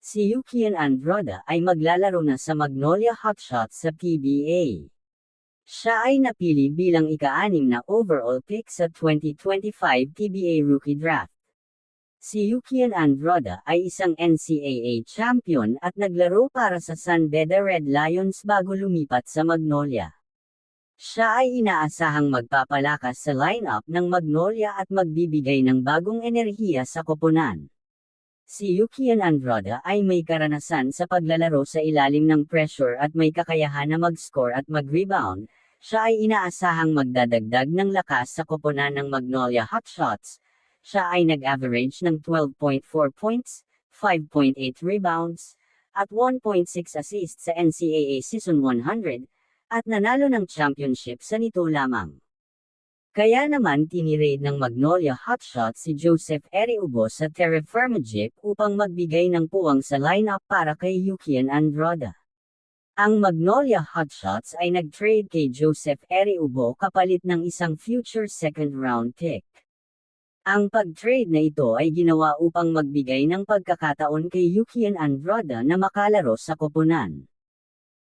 Si Yukian Androda ay maglalaro na sa Magnolia Hotshots sa PBA. Siya ay napili bilang ika-6 na overall pick sa 2025 PBA Rookie Draft. Si Yukian Androda ay isang NCAA champion at naglaro para sa San Beda Red Lions bago lumipat sa Magnolia. Siya ay inaasahang magpapalakas sa lineup ng Magnolia at magbibigay ng bagong enerhiya sa koponan. Si Yukian Androda ay may karanasan sa paglalaro sa ilalim ng pressure at may kakayahan na mag-score at mag-rebound. Siya ay inaasahang magdadagdag ng lakas sa koponan ng Magnolia Hotshots. Siya ay nag-average ng 12.4 points, 5.8 rebounds, at 1.6 assists sa NCAA Season 100, at nanalo ng championship sa nito lamang. Kaya naman tinirade ng Magnolia Hotshots si Joseph Eri Ubo sa Terra Firma Jeep upang magbigay ng puwang sa lineup para kay Yukian Androda. Ang Magnolia Hotshots ay nag-trade kay Joseph Eri Ubo kapalit ng isang future second-round pick. Ang pag-trade na ito ay ginawa upang magbigay ng pagkakataon kay Yukian Androda na makalaro sa koponan.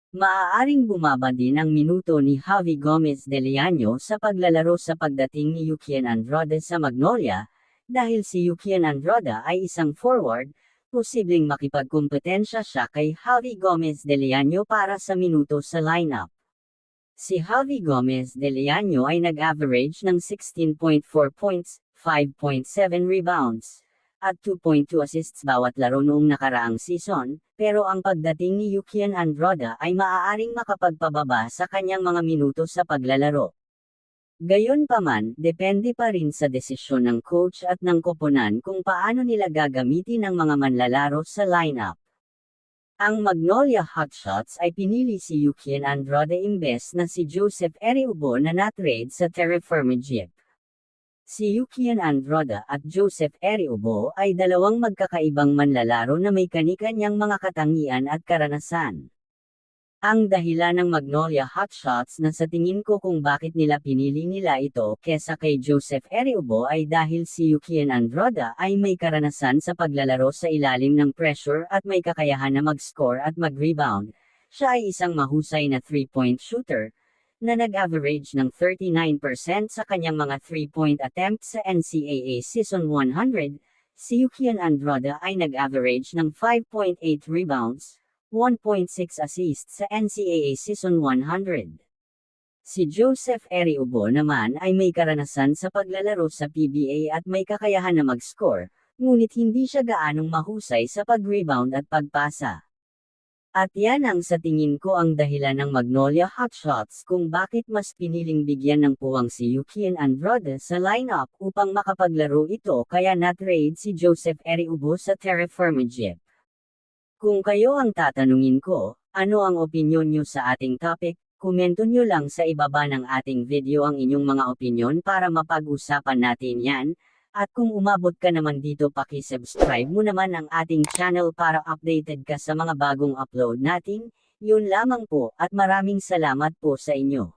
Maaaring bumaba din ang minuto ni Javi Gomez de Leaño sa paglalaro sa pagdating ni Yukian Androda sa Magnolia, dahil si Yukian Androda ay isang forward, posibleng makipagkumpetensya siya kay Javi Gomez de Leaño para sa minuto sa lineup. Si Javi Gomez de Leaño ay nag-average ng 16.4 points, 5.7 rebounds, at 2.2 assists bawat laro noong nakaraang season, pero ang pagdating ni Yukian Androda ay maaaring makapagpababa sa kanyang mga minuto sa paglalaro. Gayunpaman, depende pa rin sa desisyon ng coach at ng koponan kung paano nila gagamitin ang mga manlalaro sa lineup. Ang Magnolia Hotshots ay pinili si Yukian Androda imbes na si Joseph Eri Ubo na na-trade sa Terra Firma Jeep. Si Yukian Androda at Joseph Eri Ubo ay dalawang magkakaibang manlalaro na may kani-kanyang mga katangian at karanasan. Ang dahilan ng Magnolia Hotshots na sa tingin ko kung bakit nila pinili nila ito kesa kay Joseph Eri Ubo ay dahil si Yukian Androda ay may karanasan sa paglalaro sa ilalim ng pressure at may kakayahan na mag-score at mag-rebound. Siya ay isang mahusay na 3-point shooter, na nag-average ng 39% sa kanyang mga 3-point attempts sa NCAA Season 100, si Yukian Androda ay nag-average ng 5.8 rebounds, 1.6 assists sa NCAA Season 100. Si Joseph Eri Ubo naman ay may karanasan sa paglalaro sa PBA at may kakayahan na mag-score, ngunit hindi siya gaanong mahusay sa pag-rebound at pagpasa. At yan ang sa tingin ko ang dahilan ng Magnolia Hotshots kung bakit mas piniling bigyan ng puwang si Yukian Androda sa lineup upang makapaglaro ito kaya na-trade si Joseph Eri Ubo sa Terra Firma Jeep. Kung kayo ang tatanungin ko, ano ang opinyon nyo sa ating topic, komento nyo lang sa ibaba ng ating video ang inyong mga opinyon para mapag-usapan natin yan. At kung umabot ka naman dito paki-subscribe mo naman ang ating channel para updated ka sa mga bagong upload natin. Yun lamang po at maraming salamat po sa inyo.